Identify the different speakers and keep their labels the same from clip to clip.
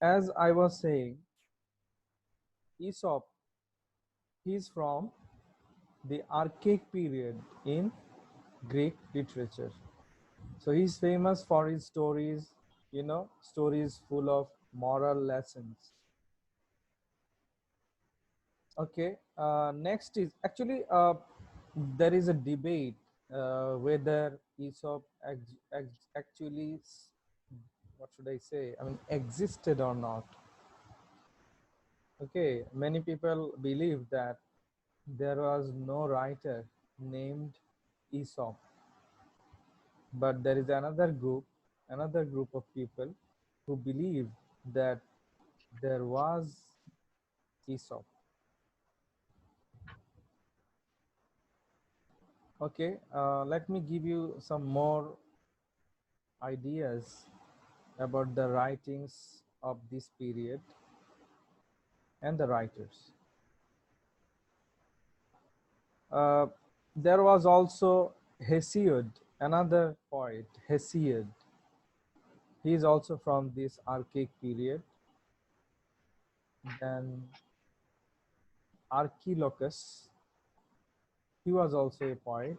Speaker 1: As I was saying, Aesop, he's from the archaic period in Greek literature. So he's famous for his stories, stories full of moral lessons. Okay, next is actually there is a debate whether Aesop actually, what should I say? I mean, existed or not. Okay, many people believe that there was no writer named Aesop, but there is another group of people who believe that there was Aesop. Okay, let me give you some more ideas about the writings of this period and the writers. Uh, there was also Hesiod, another poet, Hesiod. He is also from this archaic period. Then Archilochus, he was also a poet,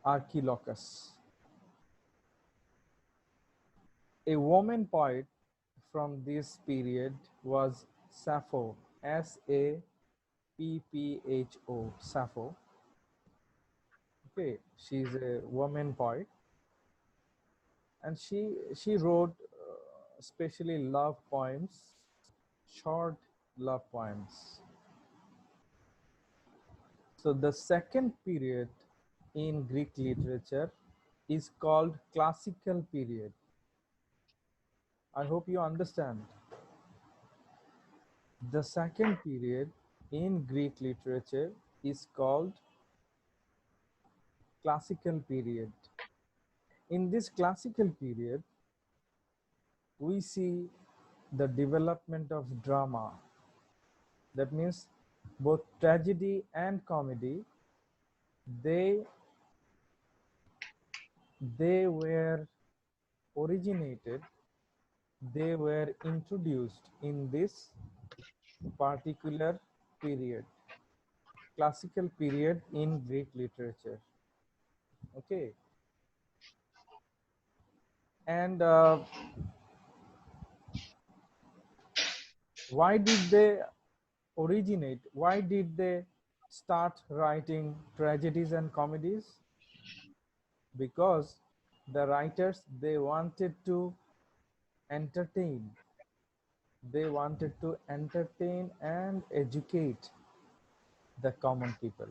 Speaker 1: Archilochus. A woman poet from this period was Sappho, Sappho, Sappho. Okay, she's a woman poet, and she wrote especially love poems, short love poems. So the second period in Greek literature is called classical period. I hope you understand. The second period in Greek literature is called classical period. In this classical period, we see the development of drama. That means both tragedy and comedy, they were originated, they were introduced in this particular period, classical period in Greek literature. Okay, and why did they originate? Why did they start writing tragedies and comedies? Because the writers, they wanted to entertain. They wanted to entertain and educate the common people.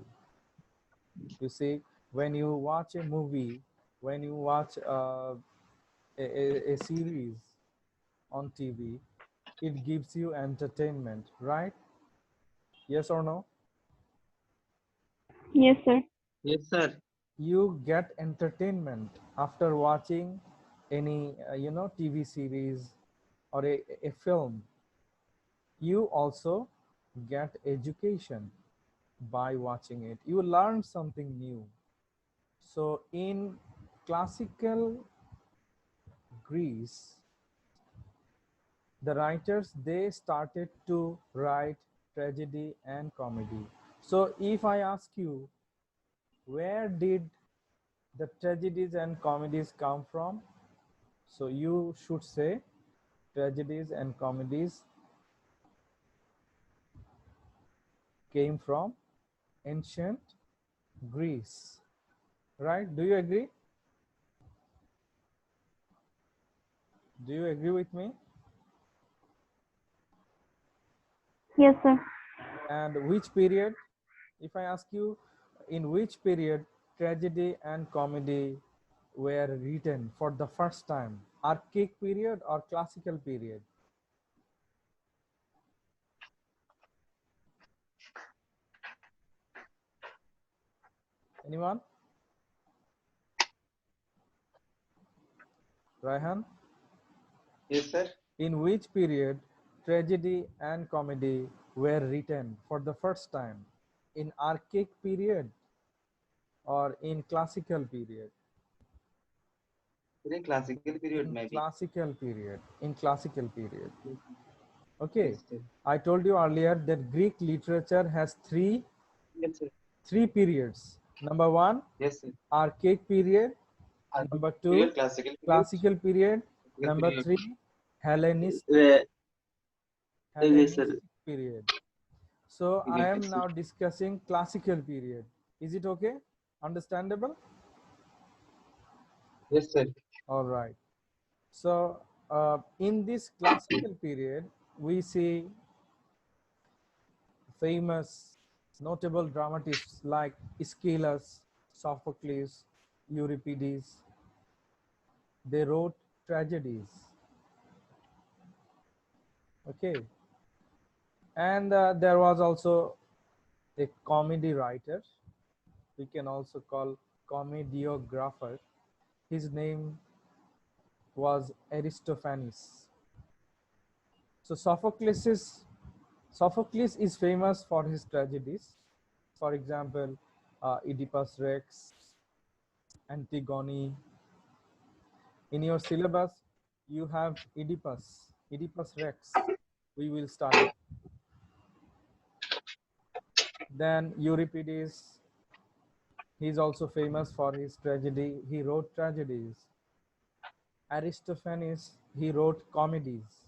Speaker 1: You see, when you watch a movie, when you watch a series on TV, it gives you entertainment, right? Yes or no?
Speaker 2: Yes, sir.
Speaker 3: Yes, sir.
Speaker 1: You get entertainment after watching any TV series or a film. You also get education by watching it. You learn something new. So in classical Greece, the writers, they started to write tragedy and comedy. So if I ask you, where did the tragedies and comedies come from? So you should say tragedies and comedies came from ancient Greece, right? Do you agree? Do you agree with me?
Speaker 2: Yes, sir.
Speaker 1: And which period, if I ask you, in which period tragedy and comedy were written for the first time? Archaic period or classical period? Anyone? Raihan?
Speaker 3: Yes, sir.
Speaker 1: In which period tragedy and comedy were written for the first time? In archaic period or in classical period?
Speaker 3: In classical period,
Speaker 1: In
Speaker 3: maybe.
Speaker 1: classical period. In classical period.
Speaker 3: Yes,
Speaker 1: Okay.
Speaker 3: sir.
Speaker 1: I told you earlier that Greek literature has three
Speaker 3: Yes, sir.
Speaker 1: periods. Number one,
Speaker 3: Yes, sir.
Speaker 1: archaic period. Number two,
Speaker 3: Classical period.
Speaker 1: classical period.
Speaker 3: Classical
Speaker 1: Number
Speaker 3: period.
Speaker 1: three, Hellenistic
Speaker 3: Yes, sir.
Speaker 1: period. So I
Speaker 3: Yes,
Speaker 1: am
Speaker 3: sir.
Speaker 1: now discussing classical period. Is it okay? Understandable?
Speaker 3: Yes, sir.
Speaker 1: All right. So in this classical period, we see famous, notable dramatists like Aeschylus, Sophocles, Euripides. They wrote tragedies. Okay. And there was also a comedy writer. We can also call comediographer. His name was Aristophanes. So Sophocles is famous for his tragedies. For example, Oedipus Rex, Antigone. In your syllabus, you have Oedipus Rex. We will study. Then Euripides, he is also famous for his tragedy. He wrote tragedies. Aristophanes, he wrote comedies.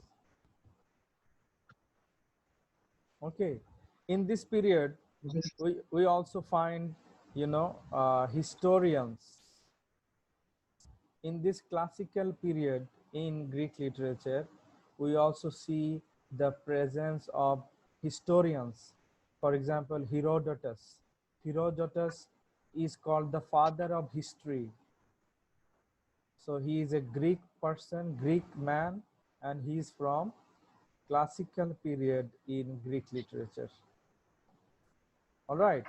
Speaker 1: Okay. In this period,
Speaker 3: Yes,
Speaker 1: we also find, historians. In this classical period in Greek literature, we also see the presence of historians. For example, Herodotus. Herodotus is called the father of history. So he is a Greek person, Greek man, and he is from classical period in Greek literature. All right.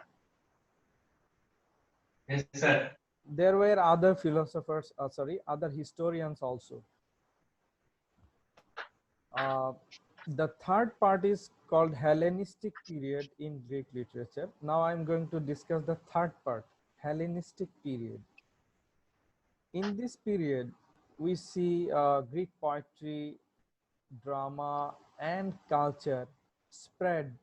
Speaker 3: yes, sir.
Speaker 1: There were other philosophers, other historians also. The third part is called Hellenistic period in Greek literature. Now I'm going to discuss the third part, Hellenistic period. In this period, we see Greek poetry, drama, and culture spread,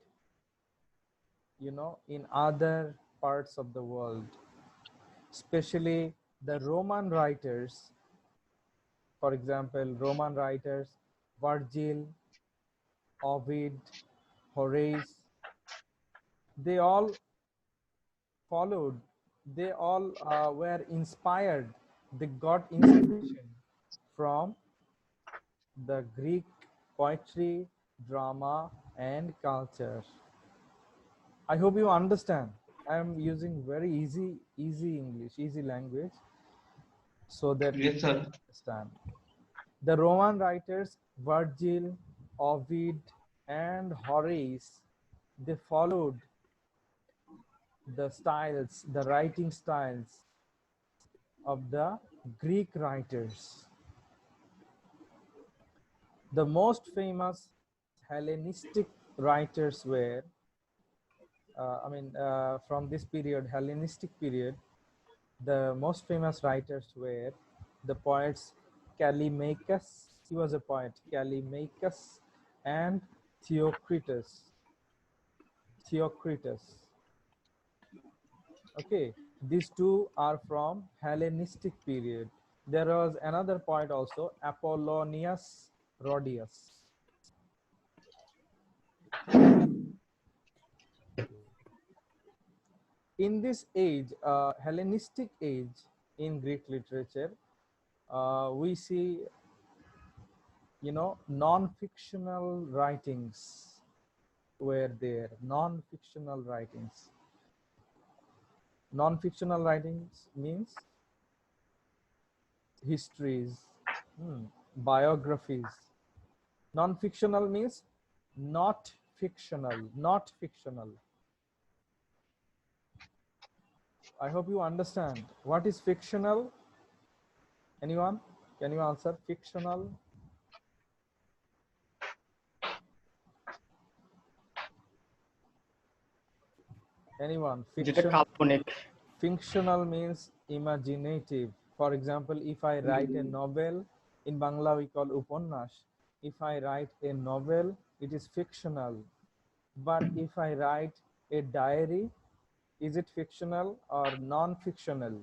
Speaker 1: in other parts of the world, especially the Roman writers. For example, Roman writers, Virgil, Ovid, Horace, they all followed, they all were inspired, they got inspiration from the Greek poetry, drama, and culture. I hope you understand. I am using very easy English, easy language, so that you
Speaker 3: Yes,
Speaker 1: can
Speaker 3: sir.
Speaker 1: understand. The Roman writers, Virgil, Ovid, and Horace, they followed the styles, the writing styles of the Greek writers. The most famous Hellenistic writers were, from this period, Hellenistic period, the most famous writers were the poets Callimachus, he was a poet, Callimachus, and Theocritus. Theocritus. Okay, these two are from Hellenistic period. There was another poet also, Apollonius Rhodius. In this age, Hellenistic age in Greek literature, we see, non-fictional writings were there. Non-fictional writings. Non-fictional writings means histories, biographies. Non-fictional means not fictional, not fictional. I hope you understand. What is fictional? Anyone? Can you answer? Fictional? Anyone?
Speaker 4: যেটা
Speaker 1: Fiction?
Speaker 4: কাল্পনিক
Speaker 1: Fictional means imaginative. For example, if I write a novel, in Bangla we call upannash. If I write a novel, it is fictional. But if I write a diary, is it fictional or non-fictional?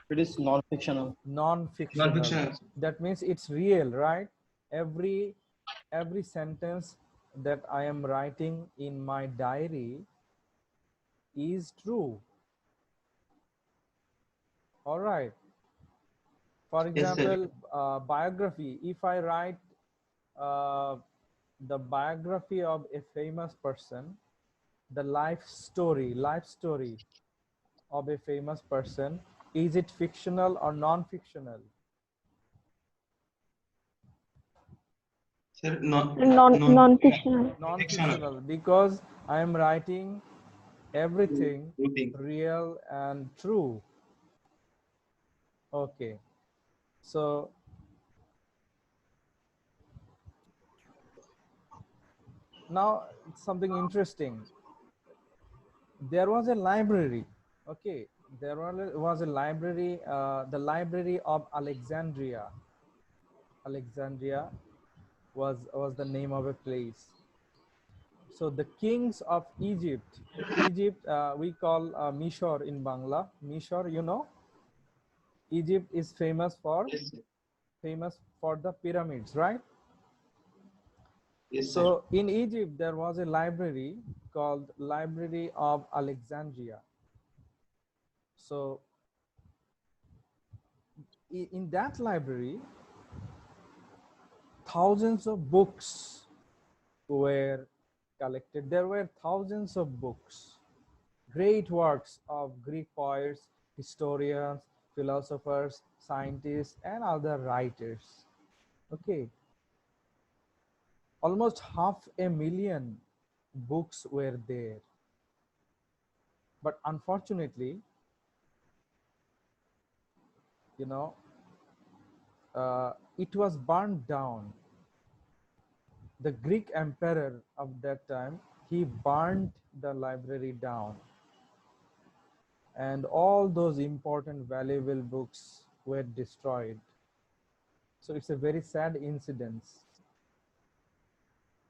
Speaker 4: It is non-fictional.
Speaker 1: Non-fictional.
Speaker 3: Non-fictional.
Speaker 1: That means it's real, right? Every sentence that I am writing in my diary is true. All right. For
Speaker 3: Yes, sir.
Speaker 1: example, biography. If I write the biography of a famous person, the life story of a famous person, is it fictional or non-fictional?
Speaker 3: Sir,
Speaker 2: Non-fictional.
Speaker 1: Non-fictional, because I am writing everything
Speaker 3: Routine.
Speaker 1: real and true. Okay, so now something interesting. There was a library. Okay, there was a library, the Library of Alexandria. Alexandria was the name of a place. So the kings of Egypt, we call Mishor in Bangla. Mishor, you know, Egypt is famous for
Speaker 3: Yes, sir.
Speaker 1: the pyramids, right?
Speaker 3: Yes, sir.
Speaker 1: So in Egypt, there was a library called Library of Alexandria. So in that library, thousands of books were collected. There were thousands of books, great works of Greek poets, historians, philosophers, scientists, and other writers. Okay, almost 500,000 books were there. But unfortunately, you know, it was burned down. The Greek emperor of that time, he burned the library down, and all those important valuable books were destroyed. So it's a very sad incident.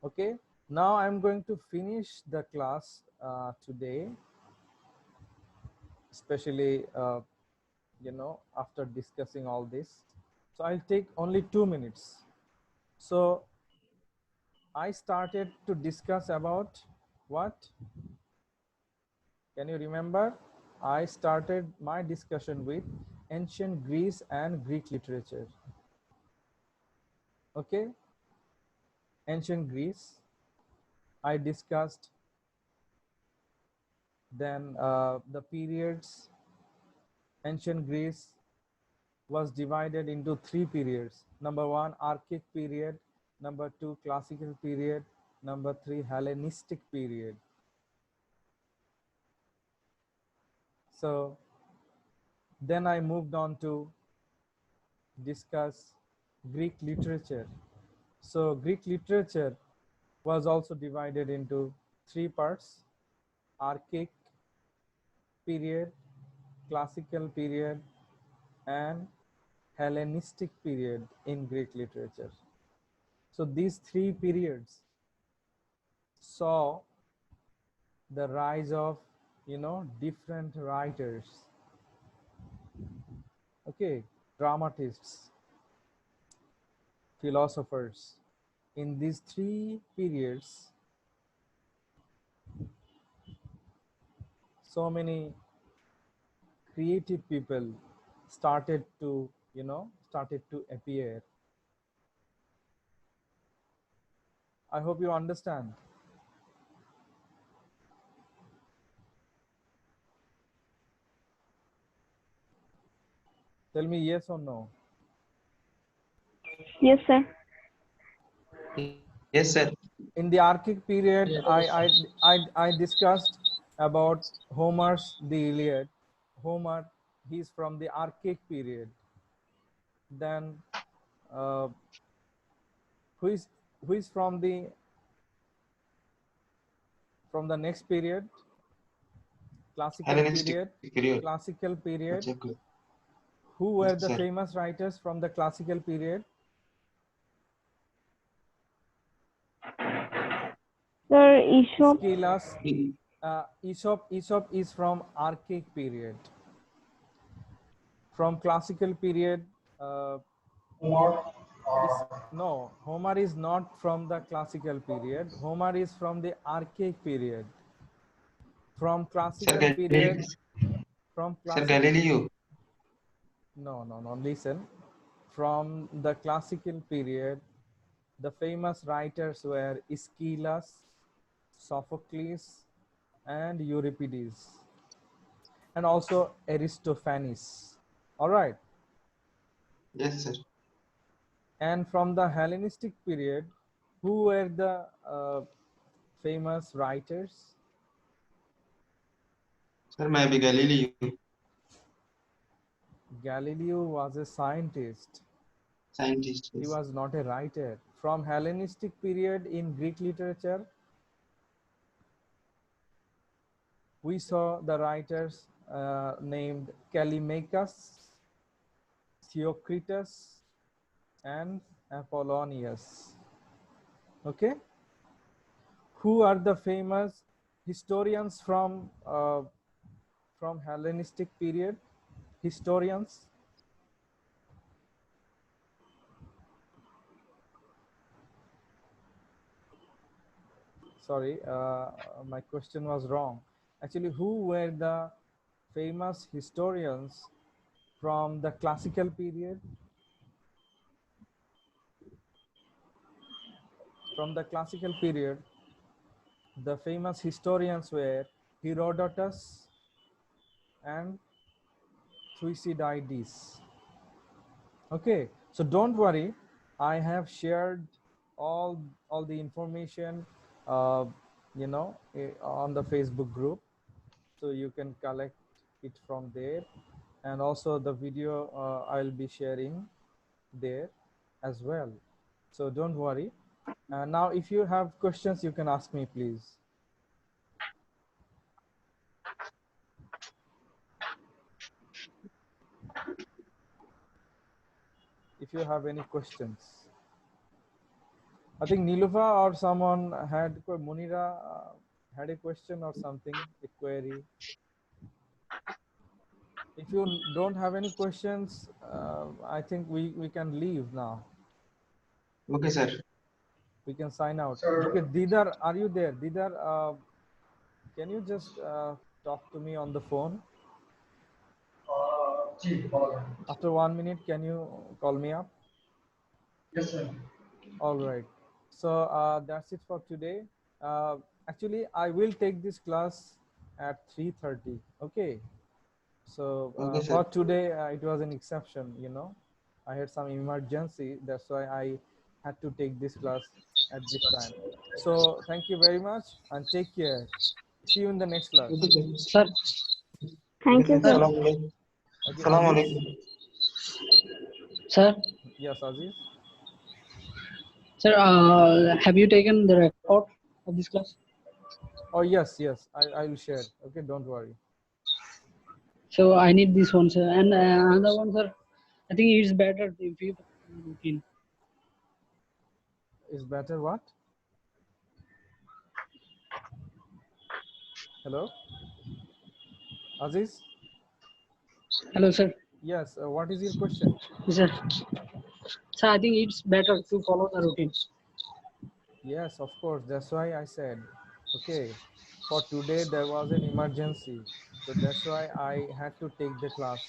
Speaker 1: Okay, now I'm going to finish the class today, especially after discussing all this. So I'll take only 2 minutes. So I started to discuss about what? Can you remember? I started my discussion with ancient Greece and Greek literature. Okay, ancient Greece. I discussed then the periods. Ancient Greece was divided into 3 periods. Number 1, Archaic period. Number 2, Classical period. Number 3, Hellenistic period. So then I moved on to discuss Greek literature. So Greek literature was also divided into 3 parts: Archaic period, Classical period, and Hellenistic period in Greek literature. So these 3 periods saw the rise of different writers, okay, dramatists, philosophers. In these 3 periods, so many creative people started to appear. I hope you understand. Tell me yes or no.
Speaker 2: Yes, sir.
Speaker 3: Yes, sir.
Speaker 1: In the Archaic period, I discussed about Homer's The Iliad. Homer, he's from the Archaic period. Then uh, who is from the next period? Classical
Speaker 3: Hellenistic
Speaker 1: period.
Speaker 3: period.
Speaker 1: Classical period.
Speaker 3: Exactly.
Speaker 1: Who were
Speaker 3: Yes,
Speaker 1: the
Speaker 3: sir.
Speaker 1: famous writers from the classical period?
Speaker 2: Sir, Aesop.
Speaker 1: Aeschylus.
Speaker 3: E-
Speaker 1: Aesop is from archaic period. From classical period, no, Homer is not from the classical period. Homer is from the archaic period. From
Speaker 3: Sir,
Speaker 1: classical period, from
Speaker 3: Sir
Speaker 1: classic,
Speaker 3: Galileo.
Speaker 1: no, listen. From the classical period, the famous writers were Aeschylus, Sophocles, and Euripides, and also Aristophanes. All right.
Speaker 3: Yes, sir.
Speaker 1: And from the Hellenistic period, who were the famous writers?
Speaker 3: Sir, maybe Galileo.
Speaker 1: Galileo was a scientist.
Speaker 3: Scientist.
Speaker 1: He
Speaker 3: Yes.
Speaker 1: was not a writer. From Hellenistic period in Greek literature, we saw the writers named Callimachus, Theocritus, and Apollonius. Okay, who are the famous historians from Hellenistic period? Historians. Sorry, my question was wrong. Actually, who were the famous historians from the classical period? From the classical period, the famous historians were Herodotus and Thucydides. Okay, so don't worry, I have shared all the information, uh, on the Facebook group, so you can collect it from there, and also the video I'll be sharing there as well. So don't worry. Now, if you have questions, you can ask me, please. If you have any questions. I think Nilufa or someone had, Munira had a question or something, a query. If you don't have any questions, I think we can leave now.
Speaker 3: Okay, sir.
Speaker 1: We can sign out. Okay, Didar, are you there? Didar, can you just talk to me on the phone? After 1 minute, can you call me up?
Speaker 4: Yes, sir.
Speaker 1: All right. So that's it for today. Actually, I will take this class at 3:30. Okay. So
Speaker 3: Okay, sir.
Speaker 1: for today, it was an exception. I had some emergency. That's why I had to take this class at this time. So thank you very much and take care. See you in the next class.
Speaker 3: Okay, sir.
Speaker 4: Sir,
Speaker 2: Thank
Speaker 3: Okay,
Speaker 2: you,
Speaker 3: sir.
Speaker 2: sir.
Speaker 3: Salam alaikum.
Speaker 1: Okay,
Speaker 3: Salam
Speaker 1: Aziz.
Speaker 3: alaikum.
Speaker 4: sir,
Speaker 1: Yes, Aziz.
Speaker 4: sir, have you taken the record of this class?
Speaker 1: Oh yes, yes. I will share. Okay, don't worry.
Speaker 4: So I need this one, sir. And another one, sir. I think it's better if you routine.
Speaker 1: Is better what? Hello, Aziz.
Speaker 4: Hello, sir.
Speaker 1: Yes. What is your question?
Speaker 4: Yes, sir. Sir, I think it's better to follow the routine.
Speaker 1: Yes, of course. That's why I said, okay, for today there was an emergency. So that's why I had to take the class,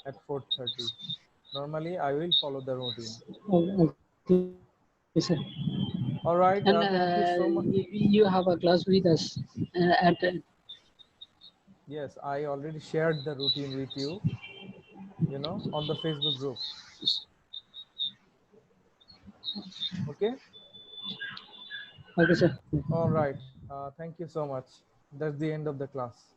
Speaker 1: at 4:30. Normally, I will follow the routine.
Speaker 4: Oh, okay, sir.
Speaker 1: All
Speaker 4: And
Speaker 1: right. Thank you so much.
Speaker 4: you have a class with us at
Speaker 1: Yes, I already shared the routine with you, on the Facebook group. Okay.
Speaker 4: okay, sir.
Speaker 1: All right. Thank you so much. That's the end of the class.